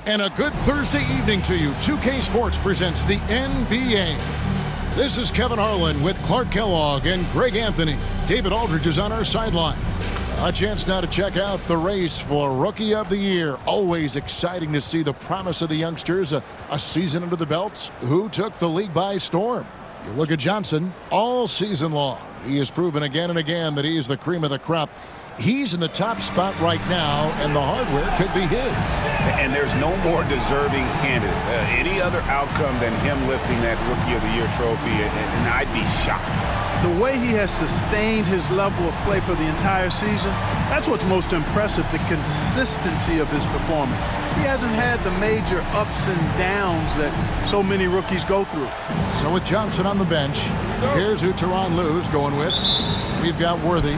And a good Thursday evening to you. 2K Sports presents the NBA. This is Kevin Harlan with Clark Kellogg and Greg Anthony. David Aldridge is on our sideline. A chance now to check out the race for Rookie of the Year. Always exciting to see the promise of the youngsters. A season under the belts. Who took the league by storm? You look at Johnson all season long. He has proven again and again that he is the cream of the crop. He's in the top spot right now, and the hardware could be his. And there's no more deserving candidate. Any other outcome than him lifting that Rookie of the Year trophy, and I'd be shocked. The way he has sustained his level of play for the entire season, that's what's most impressive, the consistency of his performance. He hasn't had the major ups and downs that so many rookies go through. So with Johnson on the bench, here's who Tyronn Lue's going with. We've got Worthy.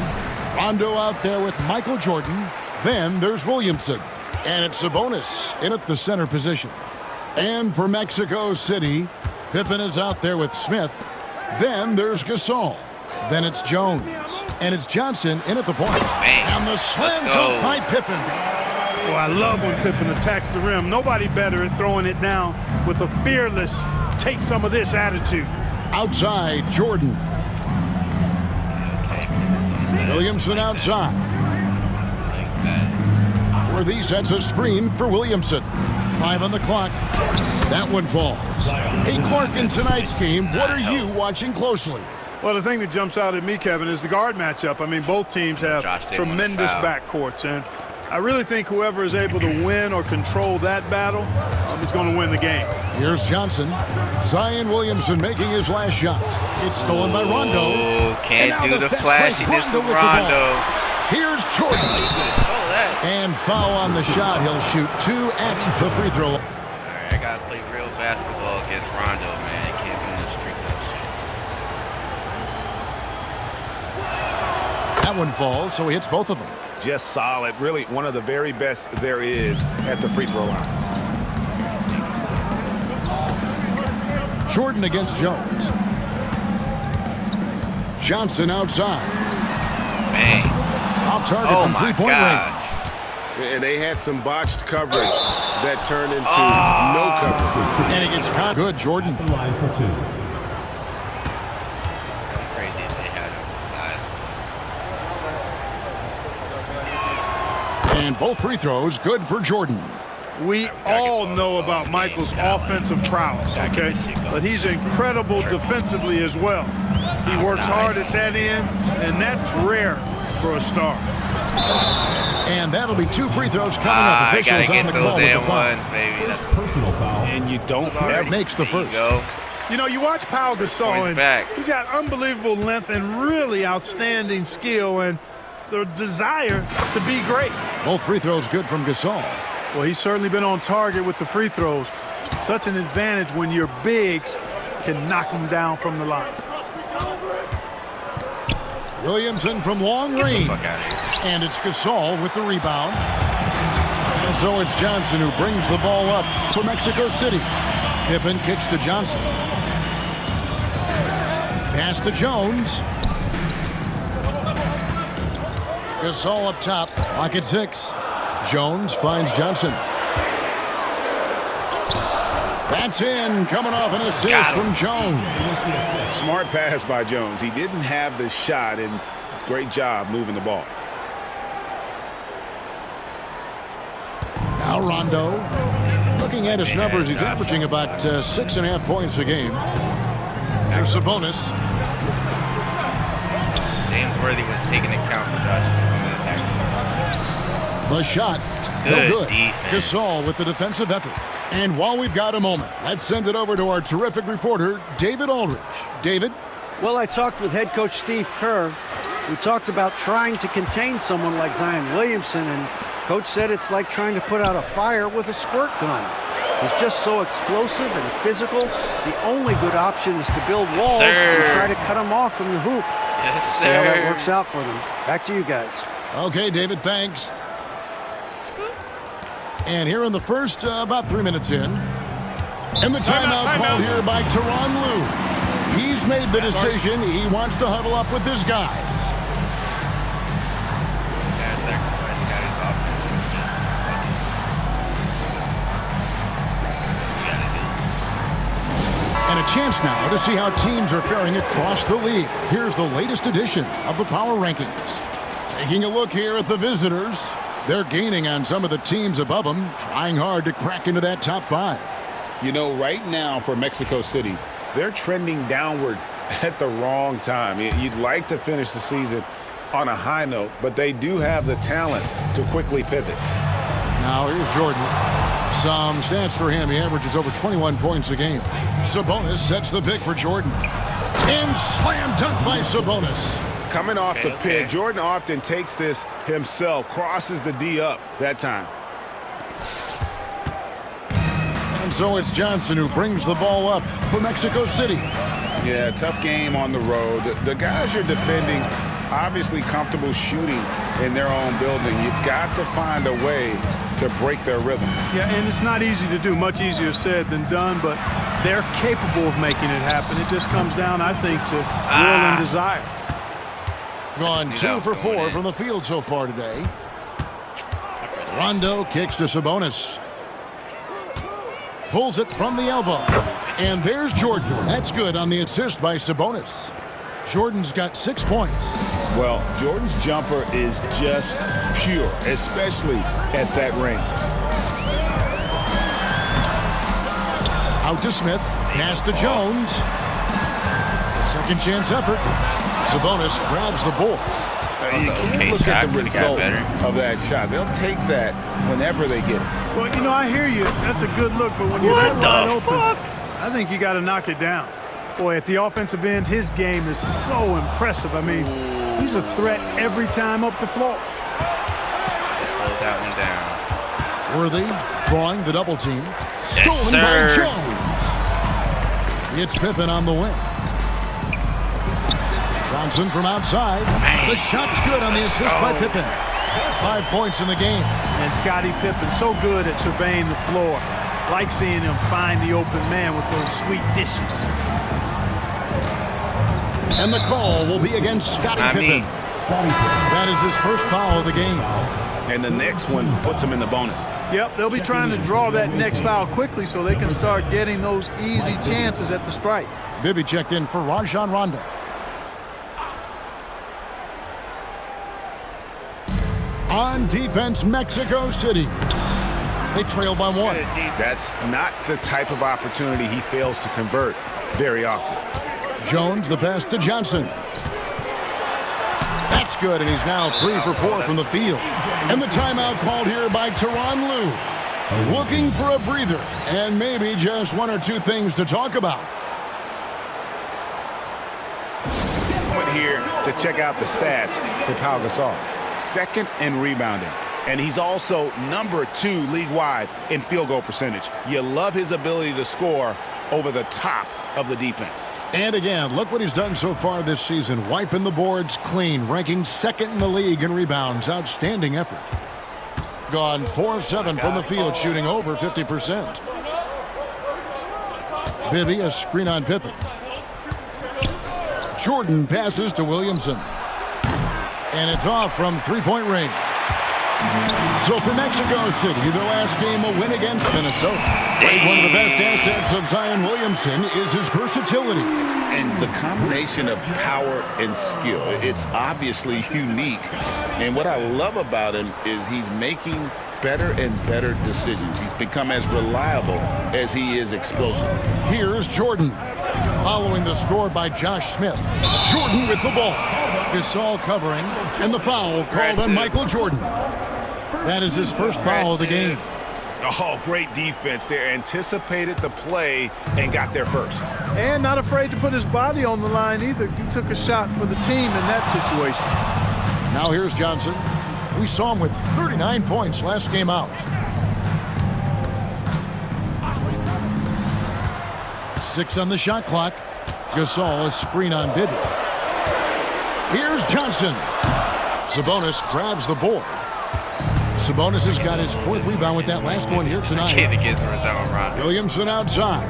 Rondo out there with Michael Jordan. Then there's Williamson. And it's Sabonis in at the center position. And for Mexico City, Pippen is out there with Smith. Then there's Gasol. Then it's Jones. And it's Johnson in at the point. And the slam dunk by Pippen. Oh, I love when Pippen attacks the rim. Nobody better at throwing it down with a fearless, take some of this attitude. Outside, Jordan. Williamson outside. Worthy sets a screen for Williamson. 5 on the clock. That one falls. Hey, Clark, in tonight's game, what are you watching closely? Well, the thing that jumps out at me, Kevin, is the guard matchup. I mean, both teams have tremendous backcourts, and I really think whoever is able to win or control that battle is going to win the game. Here's Johnson. Zion Williamson making his last shot. It's stolen by Rondo. Can't do the flashiness with Rondo. Here's Jordan. And foul on the shot. He'll shoot 2 at the free throw. All right, I got to play real basketball against Rondo, man. I can't do the street that shit. That one falls, so he hits both of them. Just solid. Really one of the very best there is at the free throw line. Jordan against Jones. Johnson outside. Man. Off target from three-point range. And they had some botched coverage that turned into no coverage. And he gets caught. Good, Jordan. Line for 2. Crazy if they had him. And both free throws good for Jordan. We all know about Michael's offensive prowess, okay? But he's incredible defensively as well. He works hard at that end, and that's rare for a star. And that'll be 2 free throws coming up. Officials on the call with the foul. Personal foul. And you don't ever makes the first. You know, you watch Pau Gasol, and he's got unbelievable length and really outstanding skill and the desire to be great. Both free throws good from Gasol. Well, he's certainly been on target with the free throws. Such an advantage when your bigs can knock them down from the line. Williamson from long range. And it's Gasol with the rebound. And so it's Johnson who brings the ball up for Mexico City. Pippen kicks to Johnson. Pass to Jones. Gasol up top. Lock at 6. Jones finds Johnson. That's in, coming off an assist from Jones. Smart pass by Jones. He didn't have the shot, and great job moving the ball. Now Rondo. Looking at his numbers, he's averaging about 6.5 points a game. There's Sabonis. James Worthy was taking account for Josh. The shot. Good no good. Defense. Gasol with the defensive effort. And while we've got a moment, let's send it over to our terrific reporter, David Aldridge. David? Well, I talked with head coach Steve Kerr. We talked about trying to contain someone like Zion Williamson, and coach said it's like trying to put out a fire with a squirt gun. He's just so explosive and physical. The only good option is to build walls and try to cut him off from the hoop. Yes, sir. See how that works out for them. Back to you guys. Okay, David, thanks. And here in the first, about 3 minutes in. And the timeout called here by Tyronn Lue. He's made the decision. He wants to huddle up with his guys. And a chance now to see how teams are faring across the league. Here's the latest edition of the Power Rankings. Taking a look here at the visitors. They're gaining on some of the teams above them, trying hard to crack into that top 5. You know, right now for Mexico City, they're trending downward at the wrong time. You'd like to finish the season on a high note, but they do have the talent to quickly pivot. Now here's Jordan. Some stats for him. He averages over 21 points a game. Sabonis sets the pick for Jordan. And slam dunk by Sabonis. Coming off the pick, Jordan often takes this himself, crosses the D up that time. And so it's Johnson who brings the ball up for Mexico City. Yeah, tough game on the road. The guys you're defending, obviously comfortable shooting in their own building. You've got to find a way to break their rhythm. Yeah, and it's not easy to do. Much easier said than done, but they're capable of making it happen. It just comes down, I think, to will and desire. Gone 2 for 4 from the field so far today. Rondo kicks to Sabonis. Pulls it from the elbow. And there's Jordan. That's good on the assist by Sabonis. Jordan's got 6 points. Well, Jordan's jumper is just pure, especially at that range. Out to Smith. Pass to Jones. Second chance effort. Sabonis grabs the board. You can't look at the result of that shot. They'll take that whenever they get it. Well, you know, I hear you. That's a good look, but when you're that wide open, I think you got to knock it down. Boy, at the offensive end, his game is so impressive. I mean, he's a threat every time up the floor. Slow that one down. Worthy drawing the double team. Stolen by Jones. It's Pippen on the wing. Johnson from outside. The shot's good on the assist by Pippen. 5 points in the game. And Scottie Pippen so good at surveying the floor. Like seeing him find the open man with those sweet dishes. And the call will be against Scottie Pippen. That is his first foul of the game. And the next one puts him in the bonus. Yep, they'll be trying to draw that next foul quickly so they can start getting those easy chances at the strike. Bibby checked in for Rajon Rondo. On defense, Mexico City. They trail by 1. That's not the type of opportunity he fails to convert very often. Jones, the pass to Johnson. That's good, and he's now 3 for 4 from the field. And the timeout called here by Tyronn Lue. Looking for a breather, and maybe just 1 or 2 things to talk about. Went here to check out the stats for Pau Gasol. 2nd in rebounding. And he's also number 2 league-wide in field goal percentage. You love his ability to score over the top of the defense. And again, look what he's done so far this season. Wiping the boards clean, ranking 2nd in the league in rebounds. Outstanding effort. Gone 4 of 7 from the field, shooting over 50%. Bibby, a screen on Pippen. Jordan passes to Williamson. And it's off from 3-point range. So for Mexico City, their last game a win against Minnesota. One of the best assets of Zion Williamson is his versatility. And the combination of power and skill, it's obviously unique. And what I love about him is he's making better and better decisions. He's become as reliable as he is explosive. Here's Jordan. Following the score by Josh Smith. Jordan with the ball. Gasol covering, and the foul called on Michael Jordan. That is his first foul of the game. Oh, great defense there. Anticipated the play and got there first. And not afraid to put his body on the line either. He took a shot for the team in that situation. Now here's Johnson. We saw him with 39 points last game out. 6 on the shot clock. Gasol, a screen on Bibby. Here's Johnson. Sabonis grabs the board. Sabonis has got his 4th rebound with that last one here tonight. Williamson outside.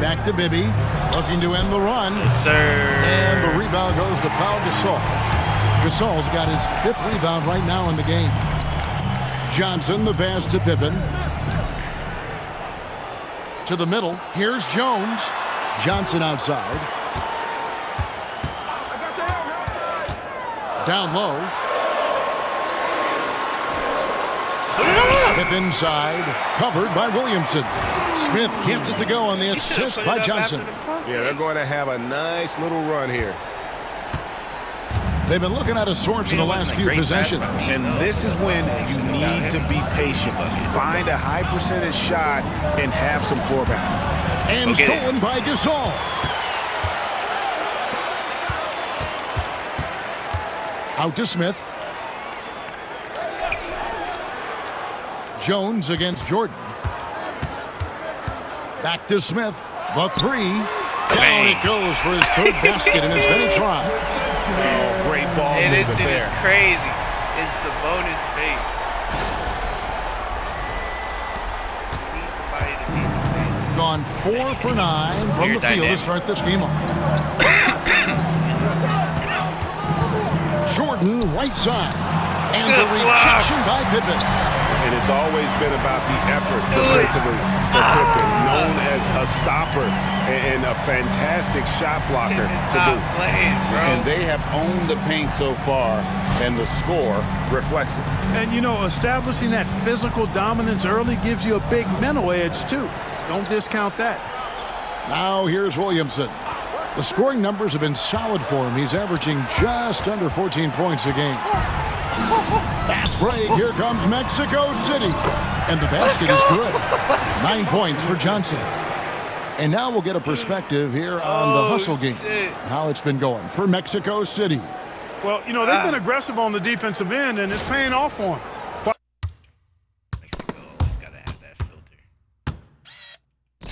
Back to Bibby, looking to end the run. Yes, sir. And the rebound goes to Pau Gasol. Gasol's got his 5th rebound right now in the game. Johnson, the pass to Pippen. To the middle. Here's Jones. Johnson outside. Down low. Smith inside. Covered by Williamson. Smith gets it to go on the assist by Johnson. Yeah, they're going to have a nice little run here. They've been looking at a sorts in the last few possessions. And this is when you need to be patient. Find a high percentage shot and have some floor balance. And stolen by Gasol. Out to Smith. Jones against Jordan. Back to Smith. The three. Down it goes for his third basket in as many tries. Oh, great ball This movement shit there. is crazy. It's Sabonis' face. Need somebody to beat his face. Gone 4 for 9 from the field to start this game off. Jordan right side. And the rejection by Pippen. And it's always been about the effort defensively for Pippen, known as a stopper and a fantastic shot blocker to boot. And they have owned the paint so far, and the score reflects it. And, you know, establishing that physical dominance early gives you a big mental edge, too. Don't discount that. Now here's Williamson. The scoring numbers have been solid for him. He's averaging just under 14 points a game. Fast break. Here comes Mexico City. And the basket is good. 9 points for Johnson. And now we'll get a perspective here on the hustle game. How it's been going for Mexico City. Well, you know, they've been aggressive on the defensive end, and it's paying off for them. Mexico gotta have that filter. I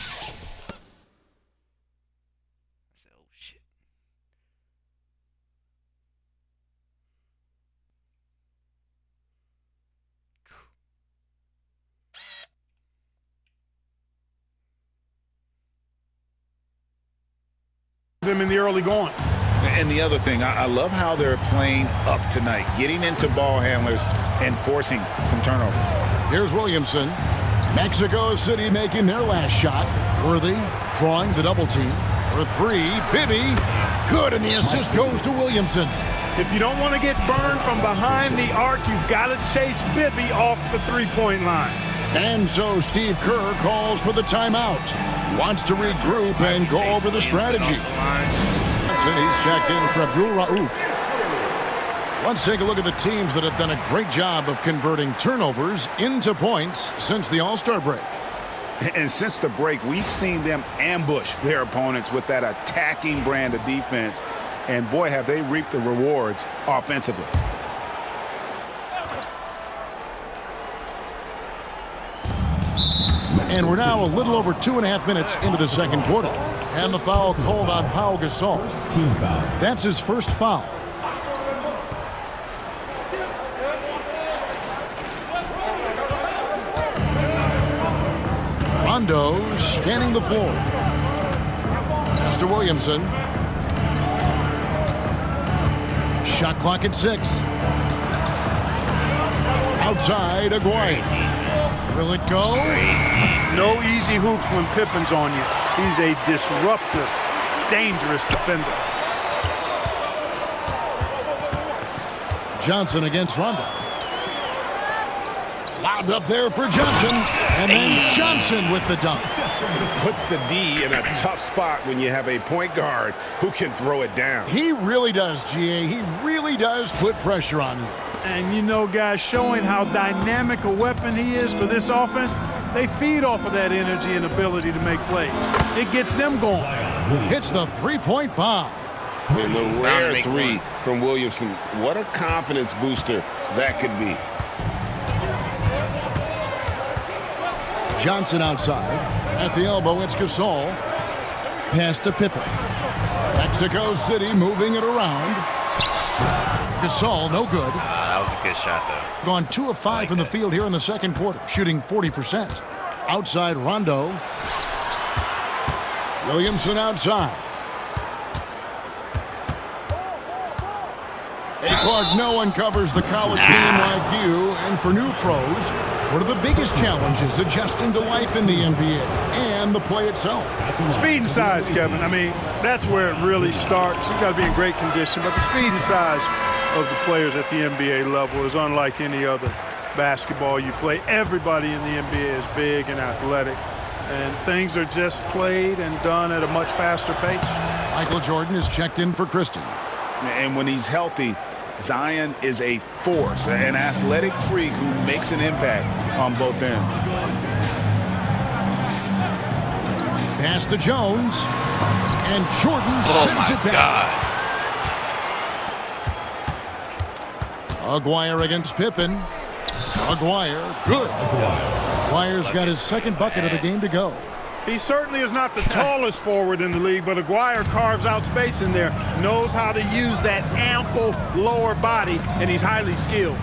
said, oh shit. Them in the early going. And the other thing, I love how they're playing up tonight, getting into ball handlers and forcing some turnovers. Here's Williamson. Mexico City making their last shot. Worthy drawing the double team. For three, Bibby. Good, and the assist goes to Williamson. If you don't want to get burned from behind the arc, you've got to chase Bibby off the three-point line. And so Steve Kerr calls for the timeout. He wants to regroup and go over the strategy. He's checked in for Abdul Rauf. Let's take a look at the teams that have done a great job of converting turnovers into points since the All-Star break. And since the break, we've seen them ambush their opponents with that attacking brand of defense. And boy, have they reaped the rewards offensively. And we're now a little over 2.5 minutes into the second quarter. And the foul called on Pau Gasol. Team foul. That's his first foul. Rondo scanning the floor. Mr. Williamson. Shot clock at 6. Outside, Aguirre. Will it go? No easy hoops when Pippen's on you. He's a disruptive, dangerous defender. Johnson against Rondo. Lobbed up there for Johnson. And then Johnson with the dunk. Puts the D in a tough spot when you have a point guard who can throw it down. He really does, GA. He really does put pressure on you. And you know, guys, showing how dynamic a weapon he is for this offense, they feed off of that energy and ability to make plays. It gets them going. Hits the three-point bomb. And the rare three from Williamson. What a confidence booster that could be. Johnson outside. At the elbow, it's Gasol. Pass to Pippen. Mexico City moving it around. Gasol, no good. That was a good shot, though. Gone 2 of 5 from the field here in the second quarter, shooting 40%. Outside Rondo. Williamson outside. Hey, Clark, no one covers the college game like you. And for new pros, what are the biggest challenges adjusting to life in the NBA and the play itself? Speed and size, Kevin. I mean, that's where it really starts. You've got to be in great condition. But the speed and size of the players at the NBA level is unlike any other basketball you play. Everybody in the NBA is big and athletic. And things are just played and done at a much faster pace. Michael Jordan is checked in for Christie. And when he's healthy, Zion is a force, an athletic freak who makes an impact on both ends. Pass to Jones, and Jordan sends it back. Aguirre against Pippen. Aguirre, good. Aguirre's got his second bucket of the game to go. He certainly is not the tallest forward in the league, but Aguirre carves out space in there, knows how to use that ample lower body, and he's highly skilled.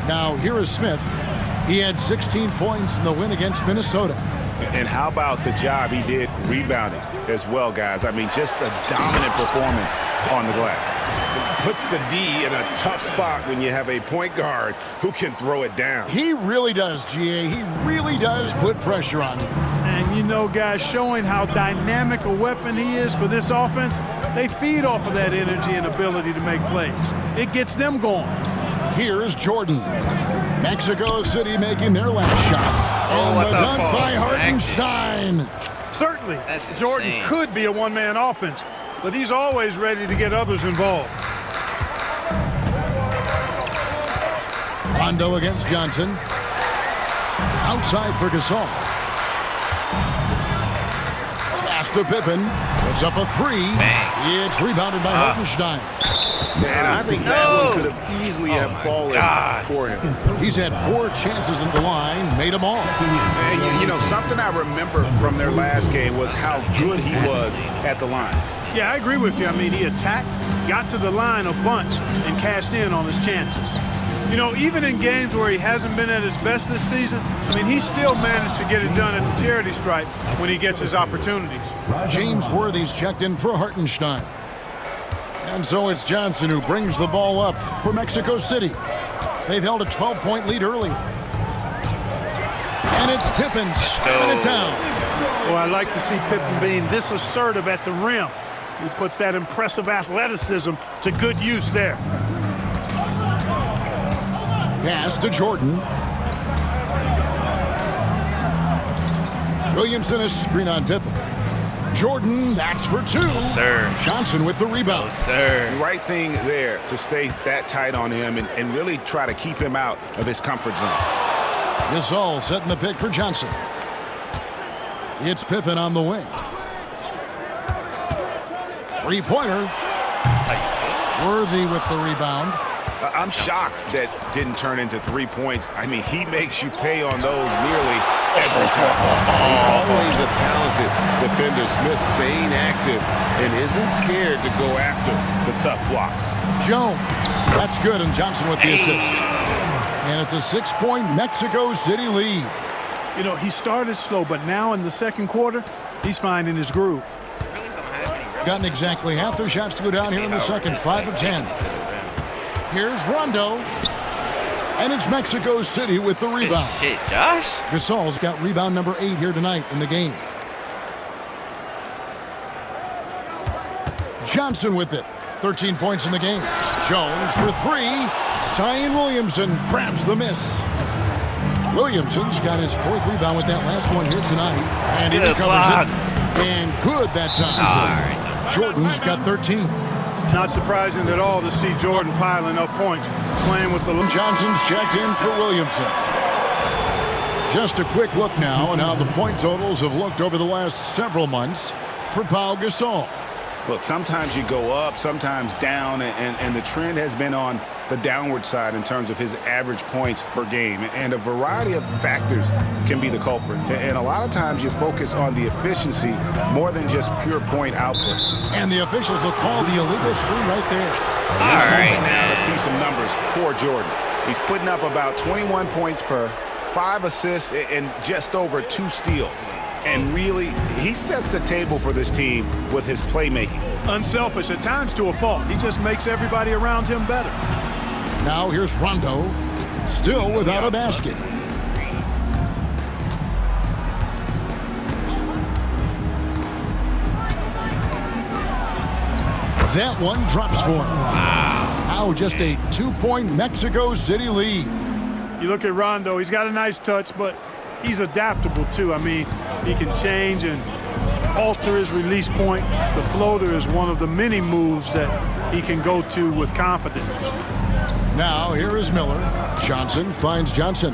Now, here is Smith. He had 16 points in the win against Minnesota. And how about the job he did rebounding as well, guys? I mean, just a dominant performance on the glass. Puts the D in a tough spot when you have a point guard who can throw it down. He really does, GA. He really does put pressure on him. And you know, guys, showing how dynamic a weapon he is for this offense, they feed off of that energy and ability to make plays. It gets them going. Here is Jordan. Mexico City making their last shot. And the dunk by Hartenstein. Certainly, Jordan could be a one-man offense, but he's always ready to get others involved. Rondo against Johnson. Outside for Gasol. Pass to Pippen. Puts up a three. Bang. It's rebounded by Hartenstein. And I think that one could have easily have fallen for him. He's had 4 chances at the line, made them all. And you know, something I remember from their last game was how good he was at the line. Yeah, I agree with you. I mean, he attacked, got to the line a bunch, and cashed in on his chances. You know, even in games where he hasn't been at his best this season, I mean, he still managed to get it done at the charity stripe when he gets his opportunities. James Worthy's checked in for Hartenstein. And so it's Johnson who brings the ball up for Mexico City. They've held a 12-point lead early. And it's Pippen slamming it down. Well, I like to see Pippen being this assertive at the rim. He puts that impressive athleticism to good use there. Pass to Jordan. Williamson is screen on Pippen. Jordan, that's for 2. Sir. Johnson with the rebound. Sir. The right thing there to stay that tight on him and really try to keep him out of his comfort zone. Gasol setting the pick for Johnson. It's Pippen on the wing. Three-pointer. Worthy with the rebound. I'm shocked that didn't turn into 3 points. I mean, he makes you pay on those nearly every time. Always a talented defender. Smith staying active and isn't scared to go after the tough blocks. Jones. That's good, and Johnson with the assist. And it's a 6-point Mexico City lead. You know, he started slow, but now in the second quarter, he's finding his groove. Gotten exactly half their shots to go down here in the second, 5 of 10. Here's Rondo. And it's Mexico City with the rebound. Shit, Josh. Gasol's got rebound number 8 here tonight in the game. Johnson with it. 13 points in the game. Jones for 3. Zion Williamson grabs the miss. Williamson's got his 4th rebound with that last one here tonight. And he recovers it. And good that time. Jordan's got 13. Not surprising at all to see Jordan piling up points, playing with the... Johnson's checked in for Williamson. Just a quick look now on how the point totals have looked over the last several months for Pau Gasol. Look, sometimes you go up, sometimes down, and the trend has been on the downward side in terms of his average points per game. And a variety of factors can be the culprit. And a lot of times you focus on the efficiency more than just pure point output. And the officials will call the illegal screen right there. All right, now to see some numbers for Jordan. He's putting up about 21 points per, 5 assists, and just over 2 steals. And really, he sets the table for this team with his playmaking. Unselfish at times to a fault. He just makes everybody around him better. Now here's Rondo, still without a basket. That one drops for him. Now just a 2-point Mexico City lead. You look at Rondo, he's got a nice touch, but he's adaptable too. I mean, he can change and alter his release point. The floater is one of the many moves that he can go to with confidence. Now here is Miller. Johnson finds Johnson.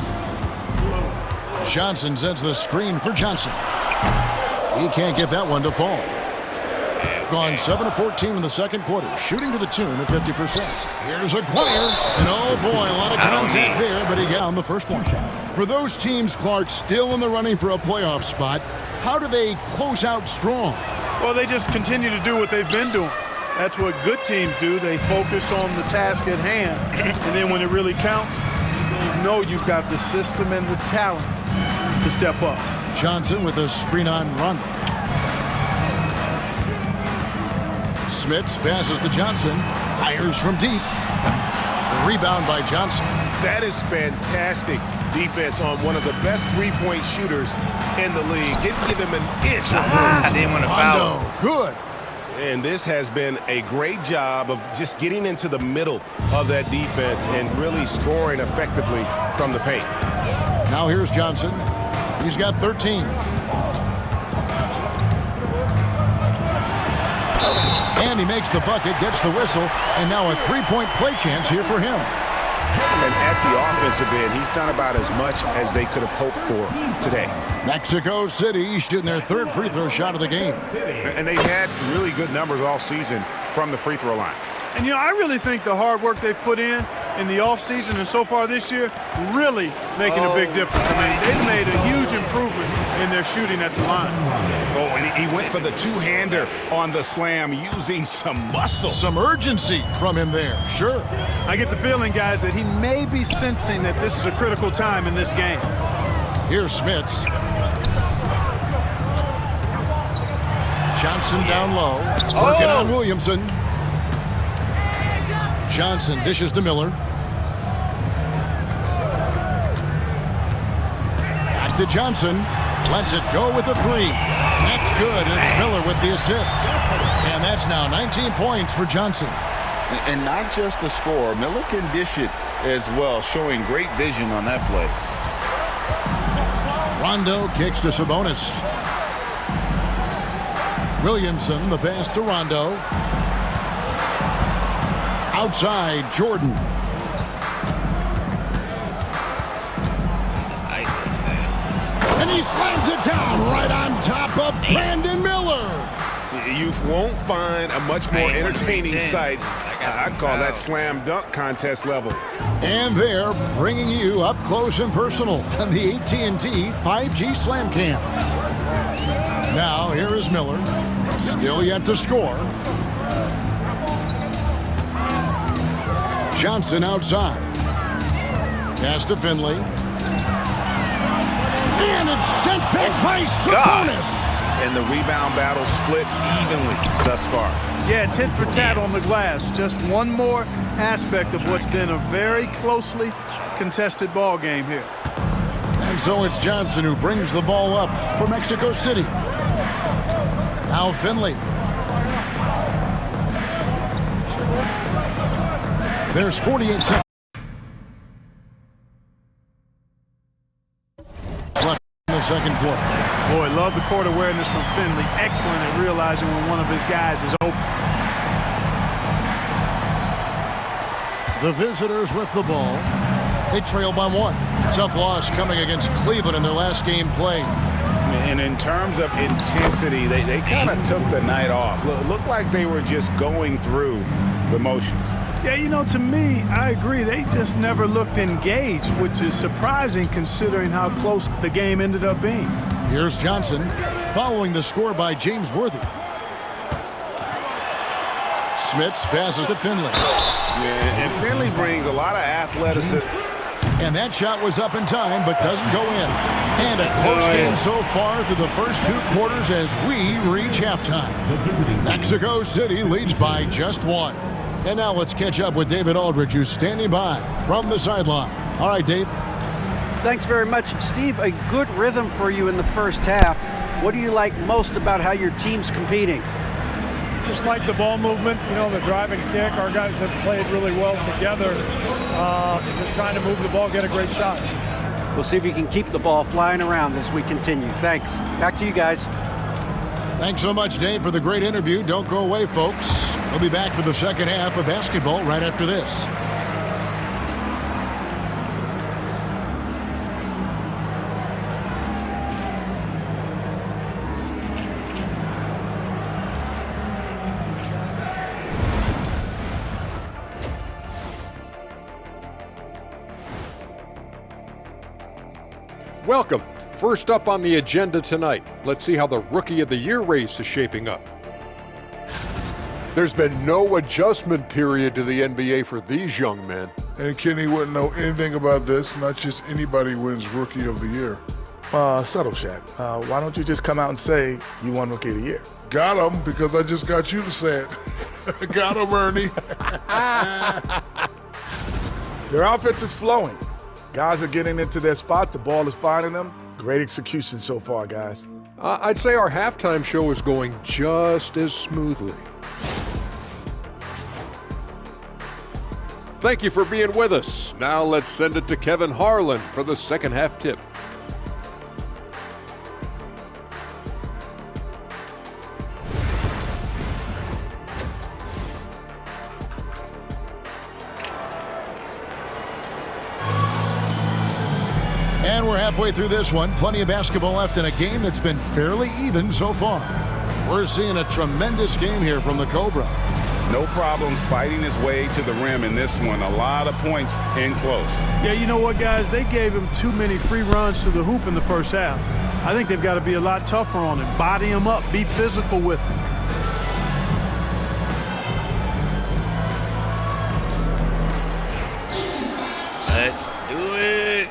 Johnson sends the screen for Johnson. He can't get that one to fall. Gone 7 of 14 in the second quarter, shooting to the tune of 50%. Here's a player, and oh boy, a lot of contact there, but he got on the first one. For those teams, Clark, still in the running for a playoff spot, how do they close out strong? Well, they just continue to do what they've been doing. That's what good teams do. They focus on the task at hand, and then when it really counts, you know you've got the system and the talent to step up. Johnson with a screen on run. Smits passes to Johnson, fires from deep. The rebound by Johnson. That is fantastic defense on one of the best three-point shooters in the league. Didn't give him an inch of room. I didn't want to foul. Rondo, good. And this has been a great job of just getting into the middle of that defense and really scoring effectively from the paint. Now here's Johnson. He's got 13. And he makes the bucket, gets the whistle, and now a three-point play chance here for him. And at the offensive end, he's done about as much as they could have hoped for today. Mexico City shooting their third free throw shot of the game. And they've had really good numbers all season from the free throw line. And, you know, I really think the hard work they've put in the offseason and so far this year really making a big difference. I mean, they've made a huge improvement in their shooting at the line. Oh, and he went for the two-hander on the slam using some muscle. Some urgency from him there, sure. I get the feeling, guys, that he may be sensing that this is a critical time in this game. Here's Smits. Johnson down low, working on Williamson. Johnson dishes to Miller. Back to Johnson. Lets it go with the three. That's good, and it's Miller with the assist. And that's now 19 points for Johnson. And not just the score. Miller can dish it as well, showing great vision on that play. Rondo kicks to Sabonis. Williamson, the pass to Rondo. Outside, Jordan. And he slams it down right on top of Brandon Miller. You won't find a much more entertaining sight. I'd call that slam dunk contest level. And they're bringing you up close and personal on the AT&T 5G Slam Cam. Now, here is Miller. Still yet to score. Johnson outside. Pass to Finley. And it's sent back by Sabonis. And the rebound battle split evenly thus far. Yeah, tit for tat on the glass. Just one more aspect of what's been a very closely contested ball game here. And so it's Johnson who brings the ball up for Mexico City. Now Finley. There's 48 seconds left in the second quarter. Boy, love the court awareness from Finley. Excellent at realizing when one of his guys is open. The visitors with the ball. They trail by one. Tough loss coming against Cleveland in their last game played. And in terms of intensity, they kind of took the night off. Looked like they were just going through the motions. Yeah, you know, to me, I agree. They just never looked engaged, which is surprising considering how close the game ended up being. Here's Johnson following the score by James Worthy. Smits passes to Finley. Yeah, and Finley brings a lot of athleticism. And that shot was up in time, but doesn't go in. And a close game so far through the first 2 quarters as we reach halftime. Mexico City leads by just 1. And now let's catch up with David Aldridge, who's standing by from the sideline. All right, Dave. Thanks very much. Steve, a good rhythm for you in the first half. What do you like most about how your team's competing? Just like the ball movement, the drive and kick. Our guys have played really well together. Just trying to move the ball, get a great shot. We'll see if you can keep the ball flying around as we continue. Thanks. Back to you guys. Thanks so much, Dave, for the great interview. Don't go away, folks. We'll be back for the second half of basketball right after this. Welcome. First up on the agenda tonight, let's see how the Rookie of the Year race is shaping up. There's been no adjustment period to the NBA for these young men. And Kenny wouldn't know anything about this. Not just anybody wins Rookie of the Year. Subtle, Shaq. Why don't you just come out and say you won Rookie of the Year? Got him, because I just got you to say it. Got him, Ernie. Their offense is flowing. Guys are getting into their spot. The ball is finding them. Great execution so far, guys. I'd say our halftime show is going just as smoothly. Thank you for being with us. Now let's send it to Kevin Harlan for the second half tip. And we're halfway through this one. Plenty of basketball left in a game that's been fairly even so far. We're seeing a tremendous game here from the Cobra. No problems fighting his way to the rim in this one. A lot of points in close. Yeah, you know what, guys? They gave him too many free runs to the hoop in the first half. I think they've got to be a lot tougher on him. Body him up. Be physical with him. Let's do it.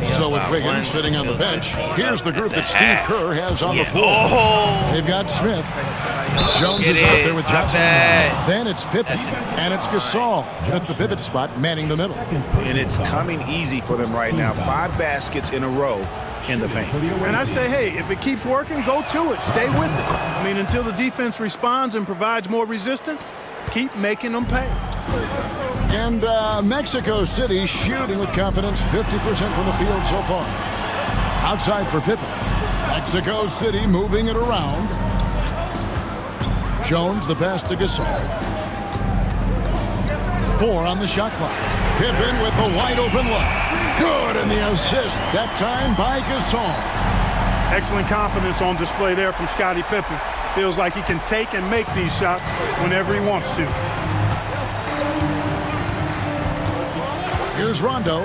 So with Wiggins sitting on the bench, here's the group that Steve Kerr has on the floor. Oh. They've got Smith. Jones is out there with Johnson. Then it's Pippen. And it's Gasol at the pivot spot, manning the middle. And it's coming easy for them right now. 5 baskets in a row in the paint. And I say, hey, if it keeps working, go to it. Stay with it. I mean, until the defense responds and provides more resistance, keep making them pay. And Mexico City shooting with confidence, 50% from the field so far. Outside for Pippen. Mexico City moving it around. Jones, the pass to Gasol. 4 on the shot clock. Pippen with the wide open look. Good, and the assist, that time by Gasol. Excellent confidence on display there from Scottie Pippen. Feels like he can take and make these shots whenever he wants to. Here's Rondo.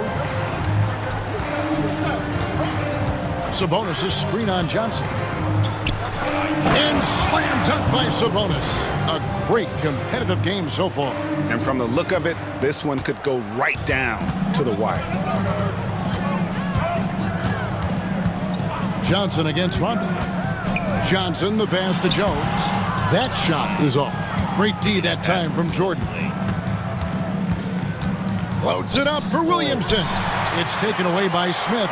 Sabonis' screen on Johnson. And slam dunk by Sabonis. A great competitive game so far. And from the look of it, this one could go right down to the wire. Johnson against Rondo. Johnson, the pass to Jones. That shot is off. Great D that time from Jordan. Floats it up for Williamson. It's taken away by Smith.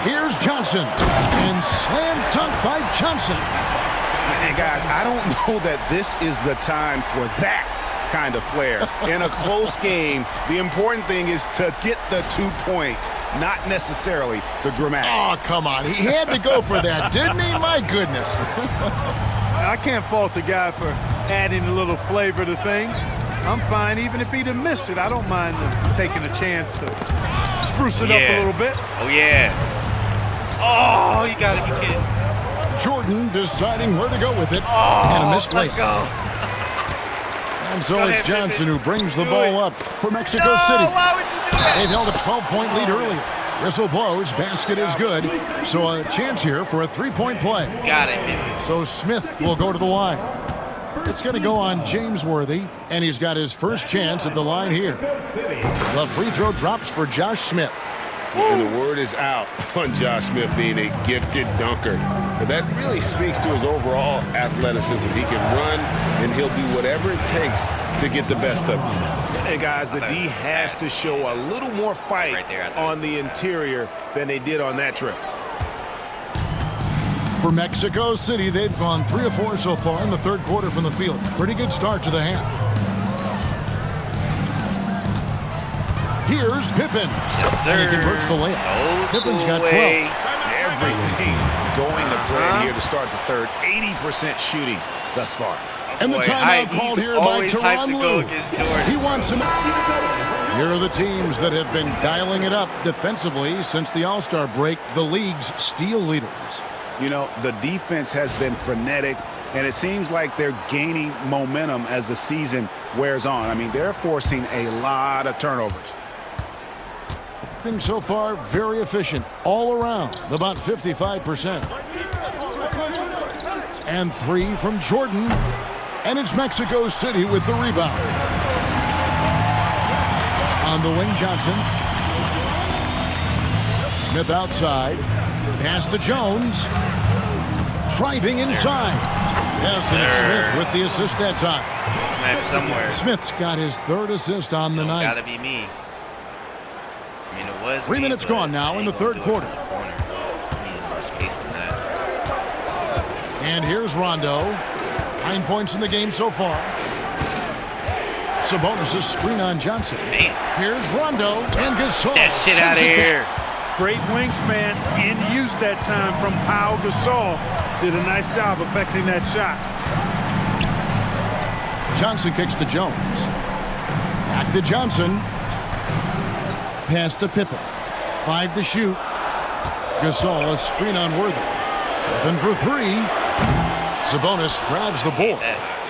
Here's Johnson. And slam dunk by Johnson. And guys, I don't know that this is the time for that kind of flair. In a close game, the important thing is to get the 2 points, not necessarily the dramatics. Oh, come on. He had to go for that, didn't he? My goodness. I can't fault the guy for adding a little flavor to things. I'm fine. Even if he'd have missed it, I don't mind taking a chance to spruce it up a little bit. Oh, yeah. Oh, you got to be kidding. Jordan deciding where to go with it. Oh, and a missed let's lay. go. And so Go it's ahead, Johnson Pippen. who brings the Do ball it. up for Mexico No, City. why would you do that? They've held a 12-point lead earlier. Whistle blows, basket is good. So a chance here for a 3-point play. Got it, Pippen. So Smith will go to the line. It's going to go on James Worthy, and he's got his first chance at the line here. The free throw drops for Josh Smith. And the word is out on Josh Smith being a gifted dunker. But that really speaks to his overall athleticism. He can run, and he'll do whatever it takes to get the best of him. And guys, the D has to show a little more fight on the interior than they did on that trip. For Mexico City, they've gone 3 of 4 so far in the third quarter from the field. Pretty good start to the half. Here's Pippen. And he converts the layup. Pippen's got 12. Everything going to plan here to start the third. 80% shooting thus far. And the timeout called here by Tyronn Lue. He wants him. Here are the teams that have been dialing it up defensively since the All-Star break, the league's steal leaders. You know, the defense has been frenetic, and it seems like they're gaining momentum as the season wears on. I mean, they're forcing a lot of turnovers. So far, very efficient all around, about 55%. And 3 from Jordan, and it's Mexico City with the rebound. On the wing, Johnson. Smith outside. Pass to Jones. Driving inside. Yes, and it's Smith with the assist that time. Somewhere. Smith's got his 3rd assist on the night. Gotta be me. I mean, it was 3 minutes gone now in the third quarter. And here's Rondo. 9 points in the game so far. Sabonis' screen on Johnson. Here's Rondo and Gasol. That shit out of here. Great wingspan in use that time from Pau Gasol. Did a nice job affecting that shot. Johnson kicks to Jones. Back to Johnson. Pass to Pippen. 5 to shoot. Gasol, a screen on Worthy. Pippen for 3. Sabonis grabs the board.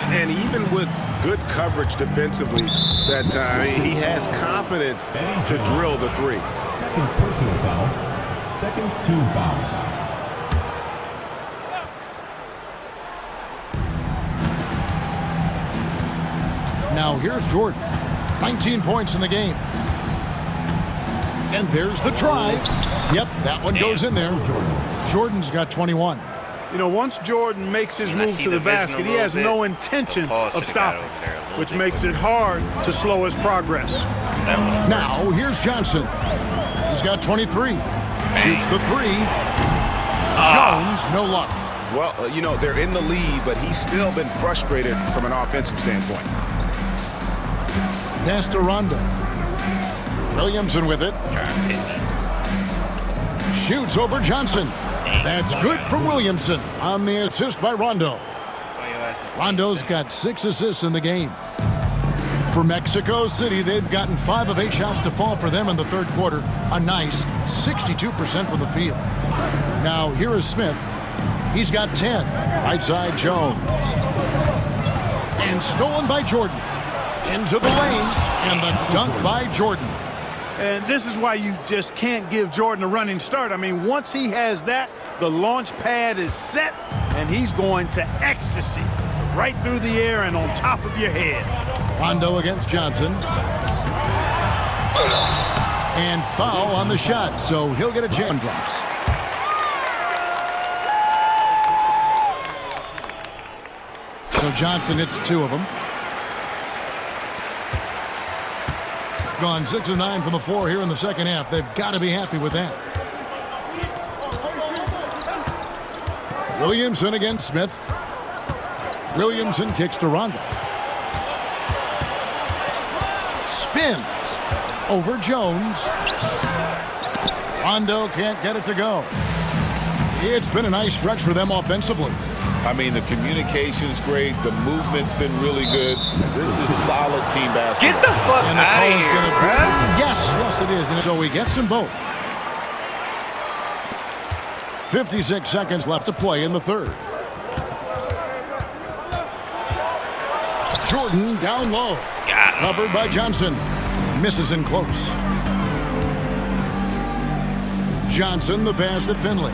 And even with good coverage defensively that time, he has confidence to drill the 3. Second personal foul. Second team foul. Now here's Jordan. 19 points in the game. And there's the drive. Yep, that one goes in there. Jordan's got 21. You know, once Jordan makes his move to the basket, he has no intention of stopping, which makes it hard to slow his progress. Now, here's Johnson. He's got 23. Shoots the 3. Jones, no luck. Well, you know, they're in the lead, but he's still been frustrated from an offensive standpoint. Pass to Rondo. Williamson with it. Shoots over Johnson. That's good from Williamson on the assist by Rondo. Rondo's got 6 assists in the game. For Mexico City, they've gotten 5 of 8 shots to fall for them in the third quarter. A nice 62% from the field. Now, here is Smith. He's got 10. Right side, Jones. And stolen by Jordan. Into the lane, and the dunk by Jordan. And this is why you just can't give Jordan a running start. I mean, once he has that, the launch pad is set, and he's going to ecstasy. Right through the air and on top of your head. Rondo against Johnson. And foul on the shot, so he'll get a jam drops. So Johnson hits 2 of them. Gone 6 of 9 from the floor here in the second half. They've got to be happy with that. Williamson against Smith. Williamson kicks to Rondo. Spins over Jones. Rondo can't get it to go. It's been a nice stretch for them offensively. I mean, the communication's great. The movement's been really good. This is solid team basketball. Get the fuck And the out call of is here, going to bro. Yes, it is. And so he gets them both. 56 seconds left to play in the third. Jordan down low. Covered by Johnson. Misses in close. Johnson, the pass to Finley.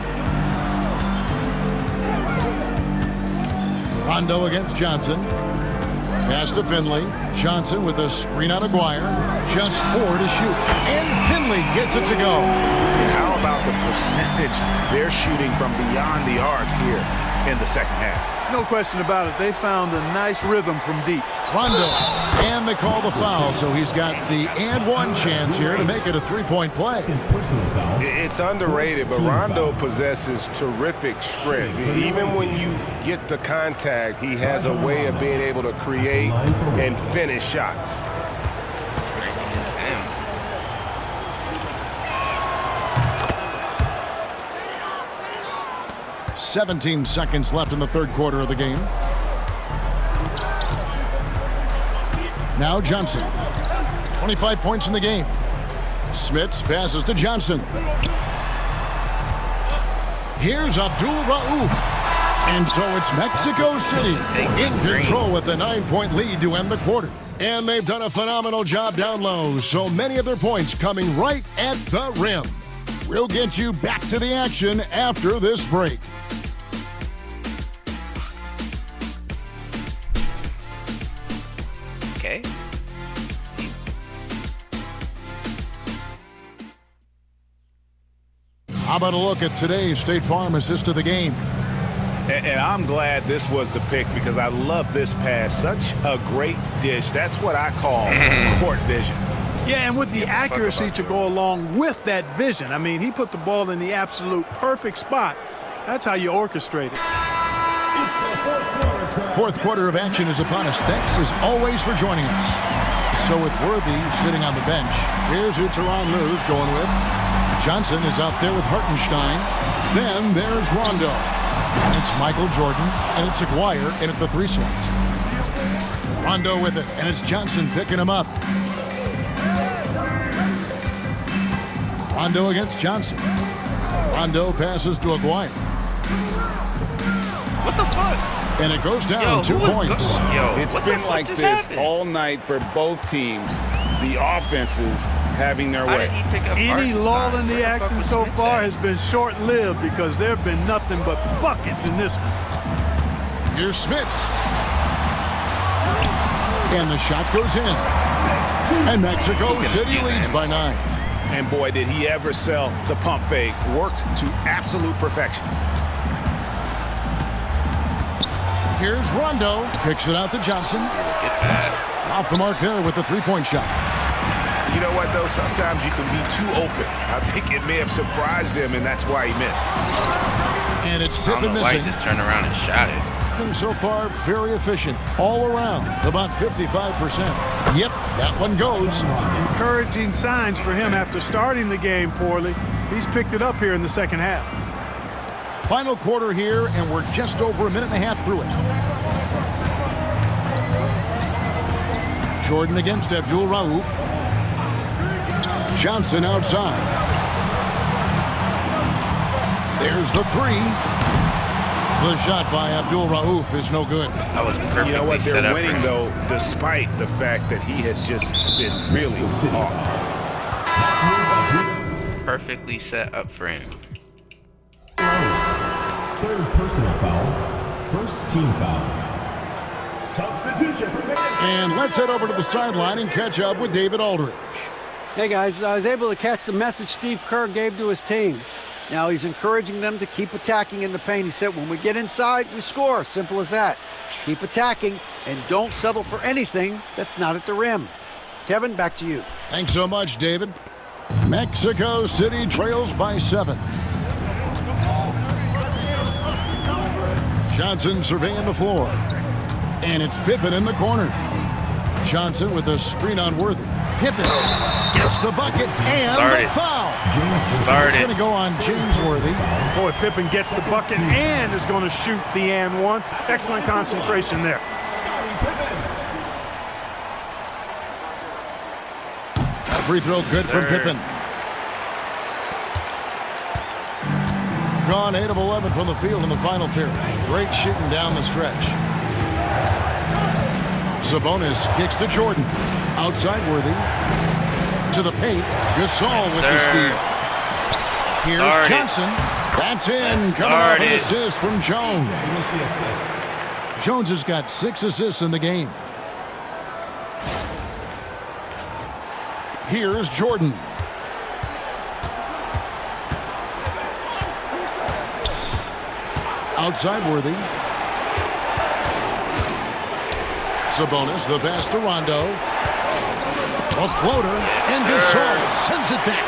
Rondo against Johnson. Pass to Finley. Johnson with a screen on Aguirre. Just 4 to shoot. And Finley gets it to go. How about the percentage they're shooting from beyond the arc here in the second half? No question about it. They found a nice rhythm from deep. Rondo. And they call the foul, so he's got the and one chance here to make it a three-point play. It's underrated, but Rondo possesses terrific strength. Even when you get the contact, he has a way of being able to create and finish shots. 17 seconds left in the third quarter of the game. Now Johnson. 25 points in the game. Smits passes to Johnson. Here's Abdul-Rauf. And so it's Mexico City in control with a 9-point lead to end the quarter. And they've done a phenomenal job down low, so many of their points coming right at the rim. We'll get you back to the action after this break. Okay. How about a look at today's State Farm assist of the game? And I'm glad this was the pick because I love this pass. Such a great dish. That's what I call court vision. Yeah, and with the accuracy to go along with that vision. I mean, he put the ball in the absolute perfect spot. That's how you orchestrate it. Fourth quarter of action is upon us. Thanks as always for joining us. So with Worthy sitting on the bench, here's who Tyronn Lue's going with. Johnson is out there with Hartenstein. Then there's Rondo. And it's Michael Jordan, and it's Aguirre in at the 3 slot. Rondo with it, and it's Johnson picking him up. Rondo against Johnson. Rondo passes to Aguirre. What the fuck? And it goes down 2 points. It's been like this all night for both teams. The offenses having their way. Any lull in the action so far has been short-lived because there have been nothing but buckets in this one. Here's Smits. And the shot goes in. And Mexico City leads by 9. And boy, did he ever sell the pump fake. Worked to absolute perfection. Here's Rondo. Kicks it out to Johnson. Off the mark there with the 3-point shot. You know what, though? Sometimes you can be too open. I think it may have surprised him, and that's why he missed. And it's I don't Pippen know why missing. he just turned around and shot it. And so far, very efficient. All around, about 55%. Yep, that one goes. Encouraging signs for him after starting the game poorly. He's picked it up here in the second half. Final quarter here, and we're just over a minute and a half through it. Jordan against Abdul-Rauf. Johnson outside. There's the 3. The shot by Abdul-Rauf is no good. That was perfectly You know what? set They're up winning, for him. though, despite the fact that he has just been really off. Perfectly set up for him. Third personal foul. First team foul. Substitution. And let's head over to the sideline and catch up with David Aldridge. Hey guys, I was able to catch the message Steve Kerr gave to his team. Now he's encouraging them to keep attacking in the paint. He said, when we get inside, we score. Simple as that. Keep attacking and don't settle for anything that's not at the rim. Kevin, back to you. Thanks so much, David. Mexico City trails by 7. Johnson surveying the floor. And it's Pippen in the corner. Johnson with a screen on Worthy. Pippen gets the bucket and the foul. It's going to go on James Worthy. Boy, Pippen gets the bucket and is going to shoot the and one. Excellent concentration there. Free throw good from Pippen. Gone 8 of 11 from the field in the final period. Great shooting down the stretch. Sabonis kicks to Jordan. Outside Worthy. To the paint. Gasol with the steal. Here's Johnson. That's in. Coming off an assist from Jones. Jones has got 6 assists in the game. Here's Jordan. Outside Worthy. Sabonis, the pass to Rondo. A floater, and Gasol sends it back.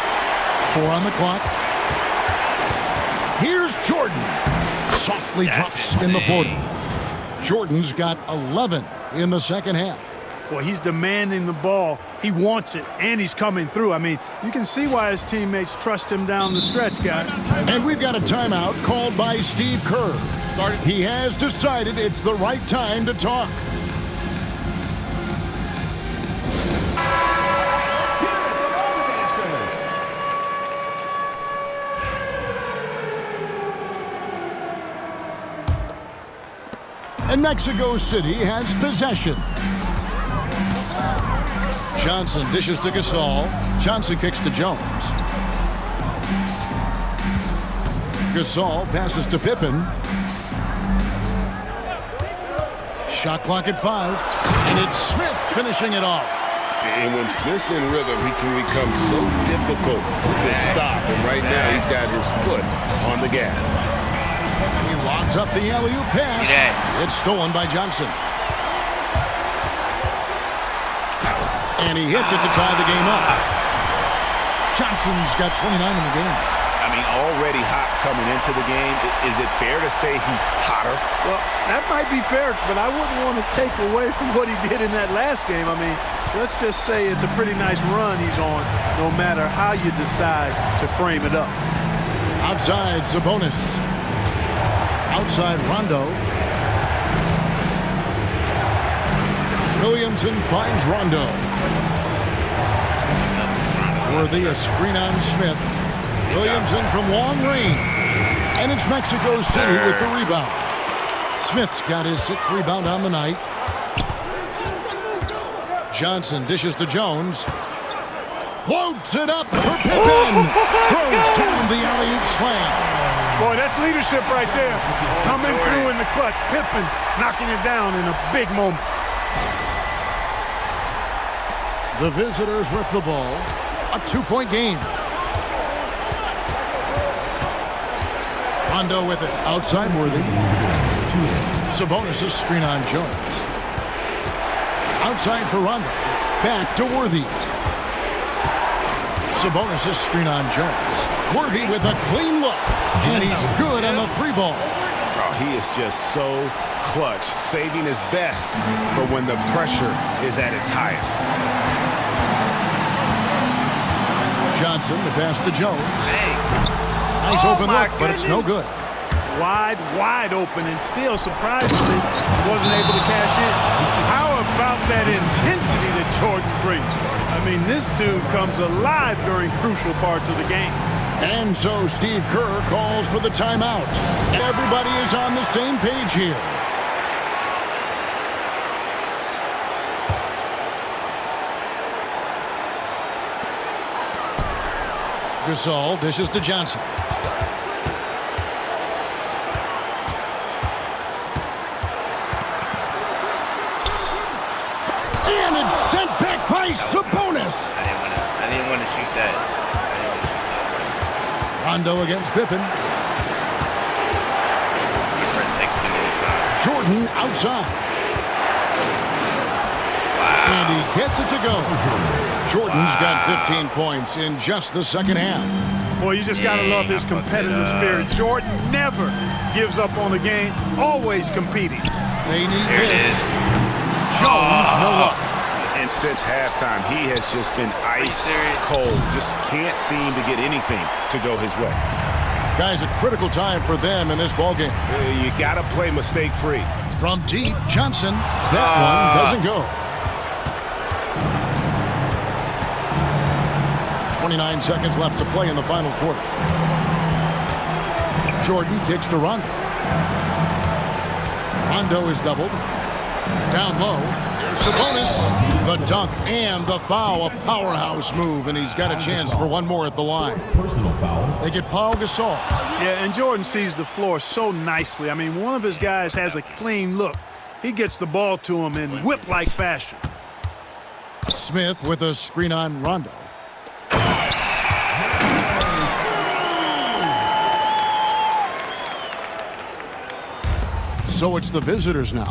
4 on the clock. Here's Jordan. Softly drops in the 40. Jordan's got 11 in the second half. Well, he's demanding the ball. He wants it, and he's coming through. I mean, you can see why his teammates trust him down the stretch, guys. And we've got a timeout called by Steve Kerr. He has decided it's the right time to talk. And Mexico City has possession. Johnson dishes to Gasol. Johnson kicks to Jones. Gasol passes to Pippen. Shot clock at 5. And it's Smith finishing it off. And when Smith's in rhythm, he can become so difficult to stop. And right now, he's got his foot on the gas. He lobs up the alley-oop pass. It's stolen by Johnson. And he hits it to tie the game up. Johnson's got 29 in the game. I mean, already hot coming into the game. Is it fair to say he's hotter? Well, that might be fair, but I wouldn't want to take away from what he did in that last game. I mean, let's just say it's a pretty nice run he's on, no matter how you decide to frame it up. Outside, Sabonis. Outside, Rondo. Williamson finds Rondo. Worthy, a screen on Smith. Williamson from long range. And it's Mexico City with the rebound. Smith's got his 6th rebound on the night. Johnson dishes to Jones. Floats it up for Pippen. Throws down the alley-oop slam. Boy, that's leadership right there. Coming through in the clutch. Pippen knocking it down in a big moment. The visitors with the ball. A 2-point game. Rondo with it. Outside Worthy. Sabonis' screen on Jones. Outside for Rondo. Back to Worthy. Sabonis' screen on Jones. Worthy with a clean look. And he's good on the 3-ball. Oh, he is just so clutch, saving his best for when the pressure is at its highest. Johnson, the pass to Jones. Nice open look, but it's no good. Wide open, and still, surprisingly, wasn't able to cash in. How about that intensity that Jordan brings? I mean, this dude comes alive during crucial parts of the game. And so Steve Kerr calls for the timeout. Everybody is on the same page here. Gasol dishes to Johnson. And it's sent back by Sabonis. I didn't want to shoot that. Rondo against Pippen. Jordan outside. Wow. And he gets it to go. Jordan's got 15 points in just the second half. Boy, you just got to love his competitive spirit. Jordan never gives up on the game, always competing. They need this. Jones, no luck. And since halftime, he has just been ice cold. Just can't seem to get anything to go his way. Guys, a critical time for them in this ballgame. You got to play mistake-free. From deep, Johnson. That one doesn't go. 29 seconds left to play in the final quarter. Jordan kicks to Rondo. Rondo is doubled. Down low. Here's Sabonis. The dunk and the foul. A powerhouse move, and he's got a chance for one more at the line. Personal foul. They get Paul Gasol. Yeah, and Jordan sees the floor so nicely. I mean, one of his guys has a clean look. He gets the ball to him in whip-like fashion. Smith with a screen on Rondo. So it's the visitors now.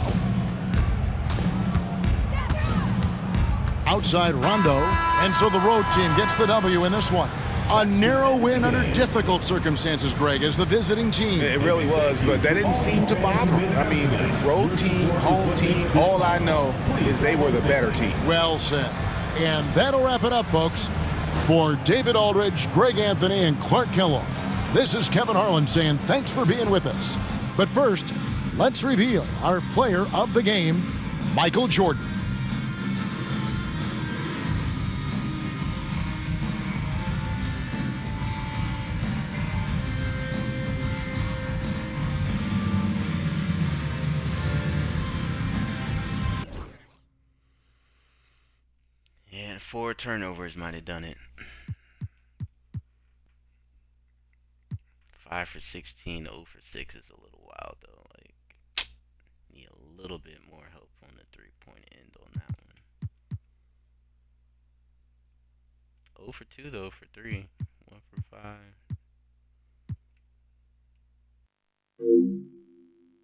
Outside Rondo, and so the road team gets the W in this one. A narrow win under difficult circumstances, Greg, as the visiting team. It really was, but that didn't seem to bother them. I mean, road team, home team, all I know is they were the better team. Well said. And that'll wrap it up, folks. For David Aldridge, Greg Anthony, and Clark Kellogg, this is Kevin Harlan saying thanks for being with us. But first, let's reveal our player of the game, Michael Jordan. Yeah, 4 turnovers might have done it. 5 for 16, 0 for 6 is a little wild though. Like, need a little bit more help on the 3-point end on that one. 0 for 2 though for 3.